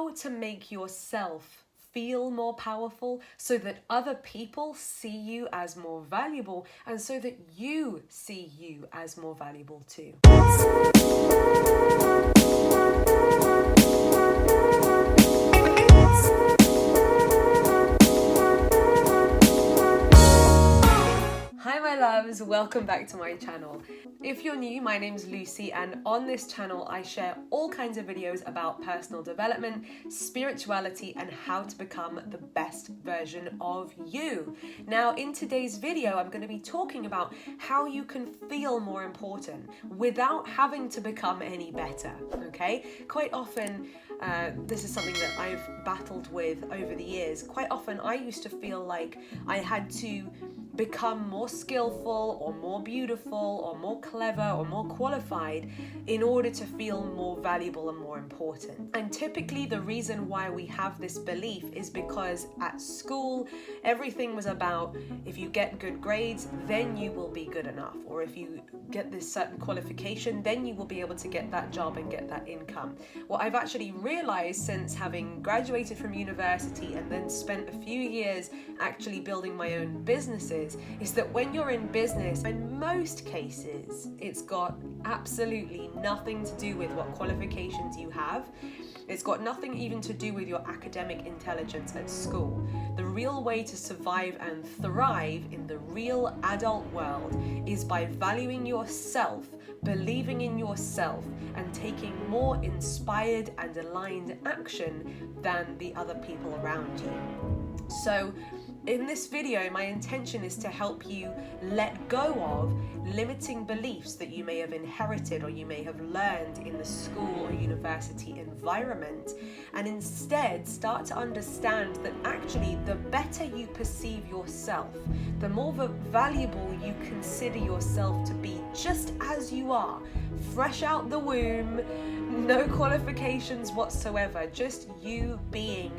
how to make yourself feel more powerful so that other people see you as more valuable and so that you see you as more valuable too. Hi my loves, welcome back to my channel. If you're new, my name's Lucy, and on this channel I share all kinds of videos about personal development, spirituality, and how to become the best version of you. Now in today's video I'm going to be talking about how you can feel more important without having to become any better, okay? Quite often, this is something that I've battled with over the years. Quite often I used to feel like I had to become more skillful or more beautiful or more clever or more qualified in order to feel more valuable and more important. And typically the reason why we have this belief is because at school everything was about if you get good grades then you will be good enough, or if you get this certain qualification then you will be able to get that job and get that income. What I've actually realized since having graduated from university and then spent a few years actually building my own businesses is that when you're in business, in most cases, it's got absolutely nothing to do with what qualifications you have. It's got nothing even to do with your academic intelligence at school. The real way to survive and thrive in the real adult world is by valuing yourself, believing in yourself, and taking more inspired and aligned action than the other people around you. So, in this video, my intention is to help you let go of limiting beliefs that you may have inherited or you may have learned in the school or university environment, and instead start to understand that actually the better you perceive yourself, the more valuable you consider yourself to be just as you are, fresh out the womb, no qualifications whatsoever, just you being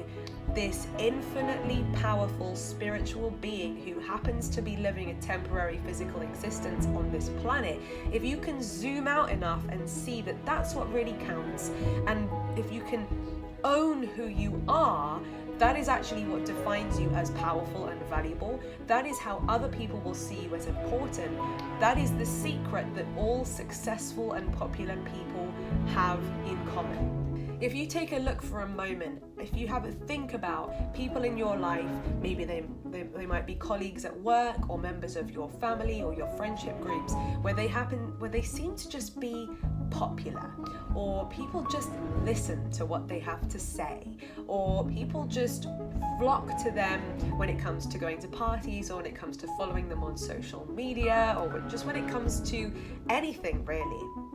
this infinitely powerful spiritual being who happens to be living a temporary physical existence on this planet. If you can zoom out enough and see that that's what really counts, and if you can own who you are, that is actually what defines you as powerful and valuable. That is how other people will see you as important. That is the secret that all successful and popular people have in common. If you take a look for a moment, if you have a think about people in your life, maybe they might be colleagues at work or members of your family or your friendship groups, where they seem to just be popular, or people just listen to what they have to say, or people just flock to them when it comes to going to parties, or when it comes to following them on social media, or just when it comes to anything really.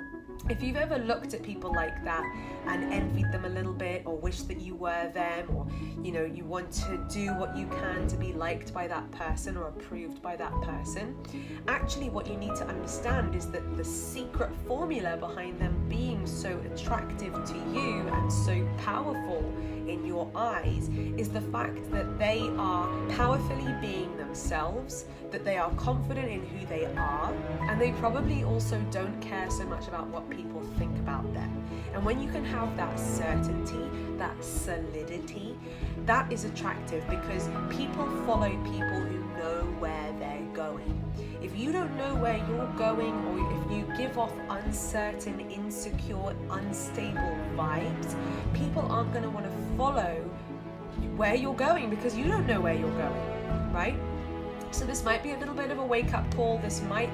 If you've ever looked at people like that and envied them a little bit, or wished that you were them, or you want to do what you can to be liked by that person or approved by that person, actually what you need to understand is that the secret formula behind them being so attractive to you and so powerful in your eyes is the fact that they are powerfully being themselves, that they are confident in who they are, and they probably also don't care so much about what people think about them. And when you can have that certainty, that solidity, that is attractive, because people follow people who know where they're going. If you don't know where you're going, or if you give off uncertain, insecure, unstable vibes, people aren't going to want to follow where you're going because you don't know where you're going, right? So this might be a little bit of a wake-up call. This might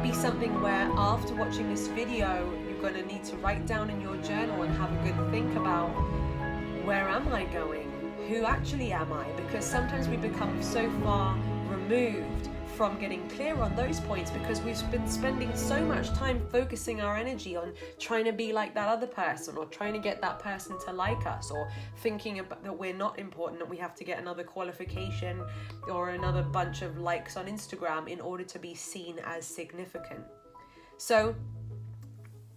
be something where after watching this video, you're going to need to write down in your journal and have a good think about, where am I going? Who actually am I? Because sometimes we become so far removed from getting clear on those points because we've been spending so much time focusing our energy on trying to be like that other person, or trying to get that person to like us, or thinking about that we're not important, that we have to get another qualification or another bunch of likes on Instagram in order to be seen as significant. So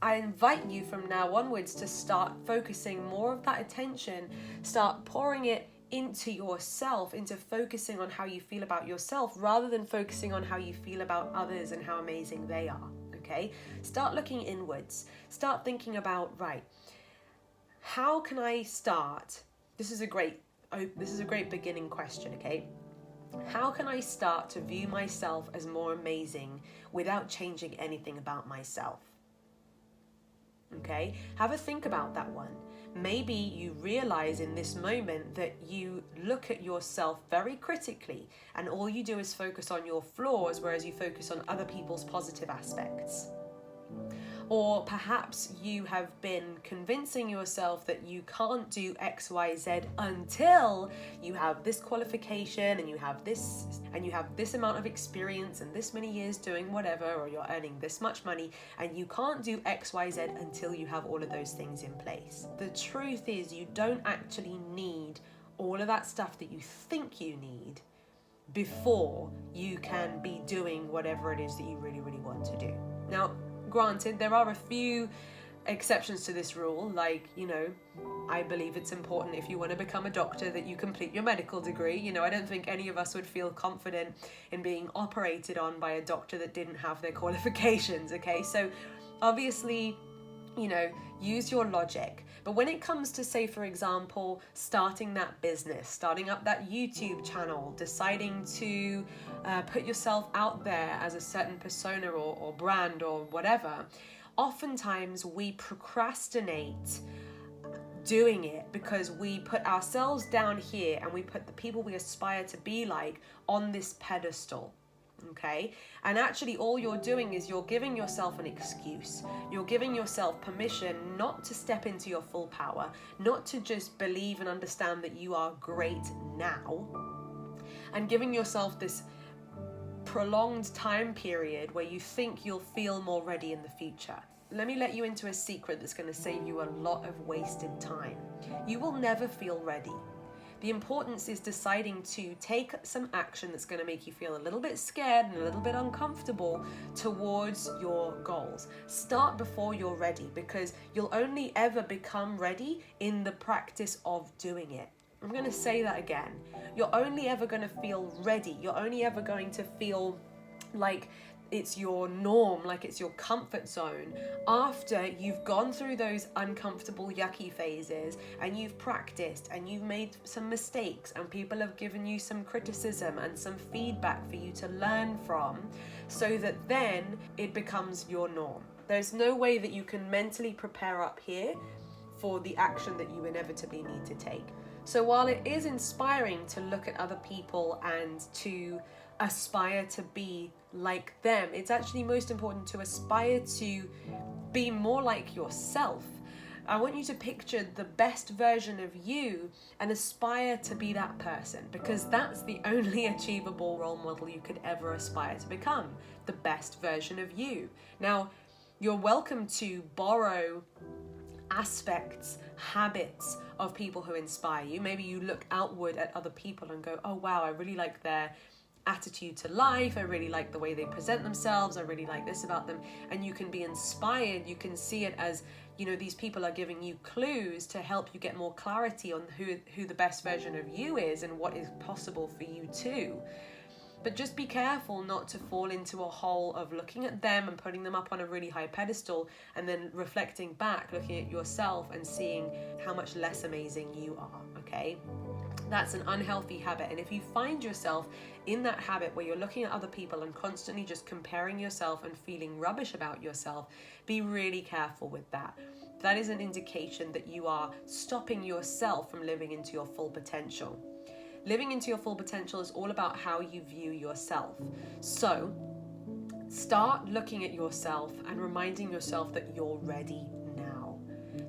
I invite you from now onwards to start focusing more of that attention, start pouring it into yourself, into focusing on how you feel about yourself rather than focusing on how you feel about others and how amazing they are, okay? Start looking inwards. Start thinking about, right, how can I start? This is a great beginning question, okay? How can I start to view myself as more amazing without changing anything about myself? Okay, have a think about that one. Maybe you realize in this moment that you look at yourself very critically and all you do is focus on your flaws, whereas you focus on other people's positive aspects. Or perhaps you have been convincing yourself that you can't do X, Y, Z until you have this qualification and you have this amount of experience and this many years doing whatever, or you're earning this much money, and you can't do X, Y, Z until you have all of those things in place. The truth is, you don't actually need all of that stuff that you think you need before you can be doing whatever it is that you really, really want to do. Now, granted, there are a few exceptions to this rule, like, I believe it's important if you want to become a doctor that you complete your medical degree. I don't think any of us would feel confident in being operated on by a doctor that didn't have their qualifications, okay? So obviously, use your logic. But when it comes to, say, for example, starting that business, starting up that YouTube channel, deciding to put yourself out there as a certain persona or brand or whatever, oftentimes we procrastinate doing it because we put ourselves down here and we put the people we aspire to be like on this pedestal. Okay, and actually all you're doing is you're giving yourself an excuse. You're giving yourself permission not to step into your full power, not to just believe and understand that you are great now, and giving yourself this prolonged time period where you think you'll feel more ready in the future. Let me let you into a secret that's going to save you a lot of wasted time. You will never feel ready. The importance is deciding to take some action that's going to make you feel a little bit scared and a little bit uncomfortable towards your goals. Start before you're ready, because you'll only ever become ready in the practice of doing it. I'm going to say that again. You're only ever going to feel ready. You're only ever going to feel like it's your norm, like it's your comfort zone, after you've gone through those uncomfortable, yucky phases and you've practiced and you've made some mistakes and people have given you some criticism and some feedback for you to learn from, so that then it becomes your norm. There's no way that you can mentally prepare up here for the action that you inevitably need to take. So while it is inspiring to look at other people and to aspire to be like them, it's actually most important to aspire to be more like yourself. I want you to picture the best version of you and aspire to be that person, because that's the only achievable role model you could ever aspire to become, the best version of you. Now, you're welcome to borrow aspects, habits of people who inspire you. Maybe you look outward at other people and go, oh wow, I really like their attitude to life, I really like the way they present themselves, I really like this about them, and you can be inspired. You can see it as, these people are giving you clues to help you get more clarity on who the best version of you is and what is possible for you too. But just be careful not to fall into a hole of looking at them and putting them up on a really high pedestal and then reflecting back, looking at yourself and seeing how much less amazing you are, okay? That's an unhealthy habit. And if you find yourself in that habit where you're looking at other people and constantly just comparing yourself and feeling rubbish about yourself, be really careful with that. That is an indication that you are stopping yourself from living into your full potential. Living into your full potential is all about how you view yourself. So start looking at yourself and reminding yourself that you're ready now,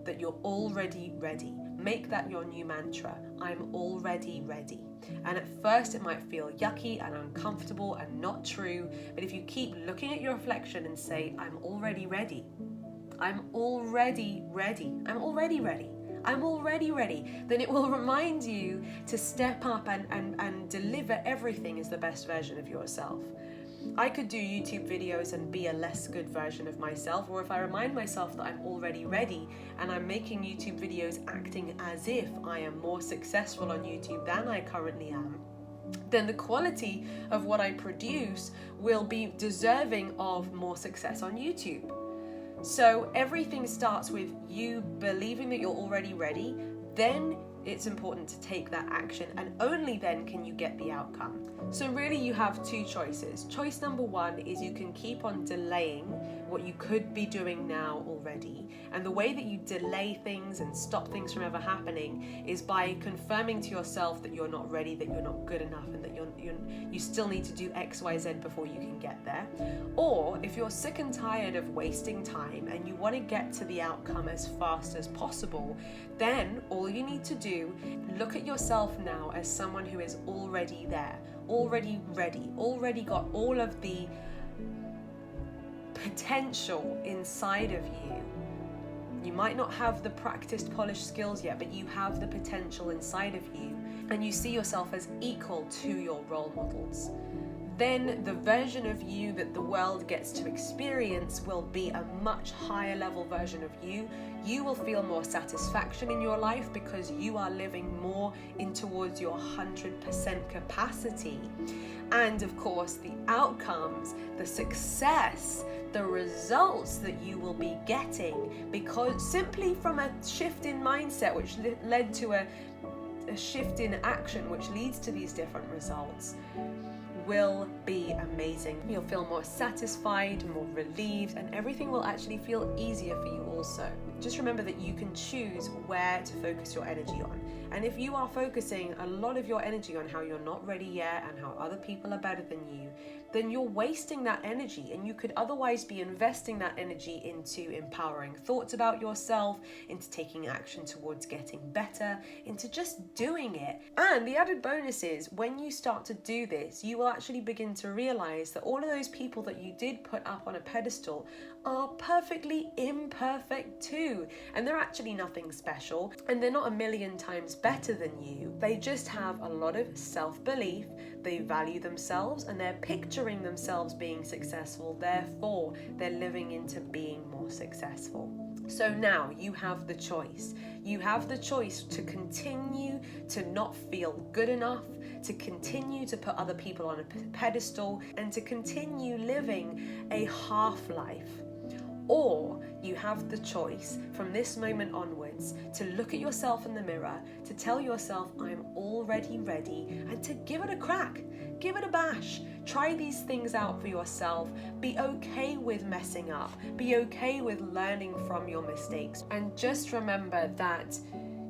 that you're already ready. Make that your new mantra. I'm already ready. And at first it might feel yucky and uncomfortable and not true, but if you keep looking at your reflection and say, I'm already ready, I'm already ready, I'm already ready, I'm already ready, then it will remind you to step up and deliver everything as the best version of yourself. I could do YouTube videos and be a less good version of myself, or if I remind myself that I'm already ready and I'm making YouTube videos acting as if I am more successful on YouTube than I currently am, then the quality of what I produce will be deserving of more success on YouTube. So everything starts with you believing that you're already ready. Then it's important to take that action, and only then can you get the outcome. So really you have two choices. Choice number one is you can keep on delaying what you could be doing now already. And the way that you delay things and stop things from ever happening is by confirming to yourself that you're not ready, that you're not good enough, and that you still need to do X, Y, Z before you can get there. Or if you're sick and tired of wasting time and you want to get to the outcome as fast as possible, then all you need to do, look at yourself now as someone who is already there, already ready, already got all of the potential inside of you. You might not have the practiced, polished skills yet, but you have the potential inside of you, and you see yourself as equal to your role models. Then the version of you that the world gets to experience will be a much higher level version of you. You will feel more satisfaction in your life because you are living more in towards your 100% capacity. And of course, the outcomes, the success, the results that you will be getting, because simply from a shift in mindset, which led to a shift in action, which leads to these different results, will be amazing. You'll feel more satisfied, more relieved, and everything will actually feel easier for you also. Just remember that you can choose where to focus your energy on. And if you are focusing a lot of your energy on how you're not ready yet and how other people are better than you, then you're wasting that energy, and you could otherwise be investing that energy into empowering thoughts about yourself, into taking action towards getting better, into just doing it. And the added bonus is when you start to do this, you will actually begin to realize that all of those people that you did put up on a pedestal are perfectly imperfect too, and they're actually nothing special, and they're not a million times better than you. They just have a lot of self-belief, they value themselves, and they're picturing themselves being successful, therefore they're living into being more successful. So now you have the choice. You have the choice to continue to not feel good enough, to continue to put other people on a pedestal, and to continue living a half-life. Or you have the choice from this moment onwards to look at yourself in the mirror, to tell yourself, I'm already ready, and to give it a crack, give it a bash. Try these things out for yourself. Be okay with messing up. Be okay with learning from your mistakes. And just remember that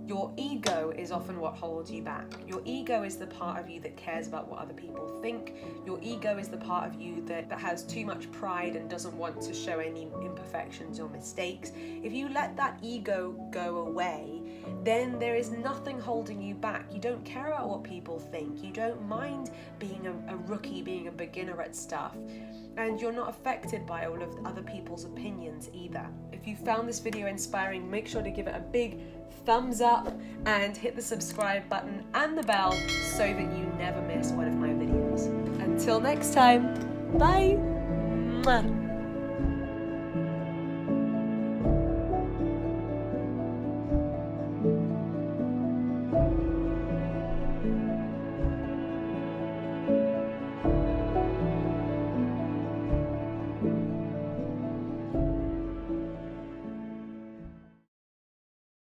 your ego is often what holds you back. Your ego is the part of you that cares about what other people think. Your ego is the part of you that has too much pride and doesn't want to show any imperfections or mistakes. If you let that ego go away, then there is nothing holding you back. You don't care about what people think. You don't mind being a rookie, being a beginner at stuff. And you're not affected by all of other people's opinions either. If you found this video inspiring, make sure to give it a big thumbs up and hit the subscribe button and the bell so that you never miss one of my videos. Until next time, bye! Mwah.